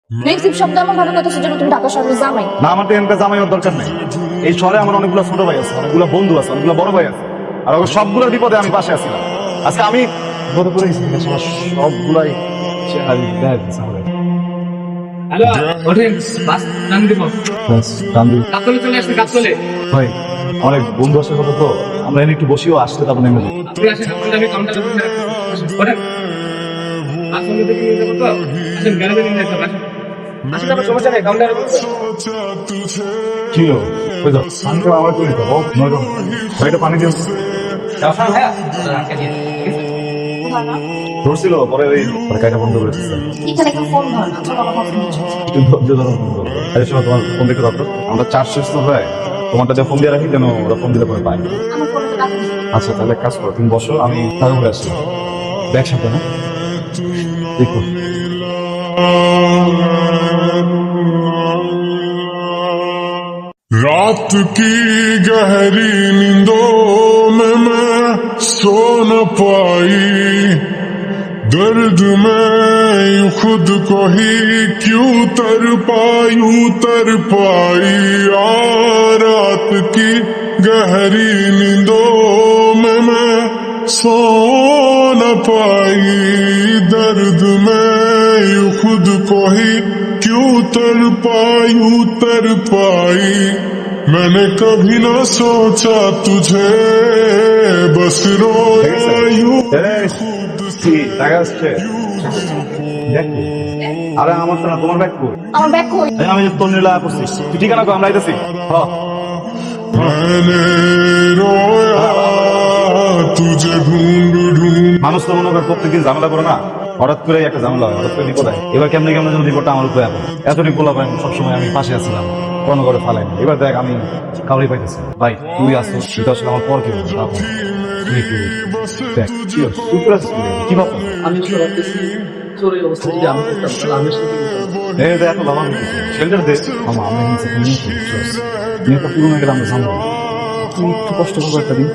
Negative শব্দ এমন ভাবে কথা যেন তুমি ঢাকা শহরের জামাই। না, আমার তো এমনি জামাই ওর দরকার নেই। এই শহরে আমার অনেকগুলো ছোট ভাই আছে, অনেকগুলো বন্ধু আছে, অনেকগুলো বড় ভাই আছে, আর ওর সবগুলোর বিপদে আমি পাশে আছিলাম। আজকে আমি বিপদে পড়ে গেছি, আমার সবগুলাই হ্যালো, ওঠেন, বাস নাম দিব। কাতলে চলে আসছে, কাতলে। ভাই অনেক বন্ধু আসার কথা, তো আমরা এনে একটু বসিও আসতে তারপর নেমে যাবো। আপনি আসেন, আপনাদের আমি কাউন্টারে বসে রাখছি। ওঠেন। আসলে দেখে নিয়ে যাবো তো। আসেন, গ্যালারি নিয়ে যাবো, আসেন। আসলে আমার সমস্যা নেই, কাউন্টারে বসে। কি হলো? ওই তো পানি তো আমার করে দেবো, নয়তো ভাইটা পানি দিও। হ্যাঁ, রাখে দিয়ে। ধরছিল, পরে ওই কাইটা বন্ধ করে দিচ্ছে। এখানে কেউ ফোন ধরে না, চলো আমার ফোন করছি। একটু ধৈর্য ধরো, ফোন করো। আরে শোনো, তোমার ফোন দেখতে দরকার। আমরা চার্জ শেষ তো হয়, তোমারটা দিয়ে ফোন দিয়ে রাখি, যেন ওরা ফোন দিলে পরে পায়। আমার ফোনে তো ডাক দিছে। আচ্ছা, তাহলে এক কাজ করো, তুমি বসো, আমি তার উপরে আসি। ব্যাগ সাথে না দেখো। रात की गहरी नींदों में मैं सो न पाई, दर्द में यूं खुद को ही क्यों तर पाई रात की गहरी नींदों में मैं सो न पाई, दर्द में यूं खुद को ही क्यों तर पाई मैंने कभी ना सोचा तुझे बस रोया यूं खुद से। টাকা আসছে? আরে আমার তো না, তোমার ব্যাগ কই? আমার ব্যাগ কই? আমি তোর নিলা করছি, তুই ঠিকানা কো, আমরা আইতাছি। मैंने रोया तुझे ढूंढ মানুষ তো মনে করে প্রত্যেকদিন ঝামেলা করে না, হঠাৎ করে একটা ঝামেলা হয়, হঠাৎ করে বিপদ হয়। এবার কেমনে কেমনে যেন বিপদটা আমার উপরে আসে। এতদিন বলা ভাই সবসময় আমি পাশে আছিলাম, কোনো করে ফালাই না। এবার দেখ আমি কাউরি পাইতেছি। ভাই তুই আসো, তুই তো আসলে আমার পর কি বলবো, তুই একটু দেখ কি হচ্ছে? তুই করে আসছিস কি ভাবো? আমি তো ভাবতেছি, তোর এই অবস্থা যদি আমি করতাম, তাহলে আমি আসলে কি করতাম? এই দেখ বাবা, শেল্টার দে। আমার আমি নিয়ে একটা পুরনো গেলে আমরা জানবো, তুই একটু কষ্ট করবো একটা দিন।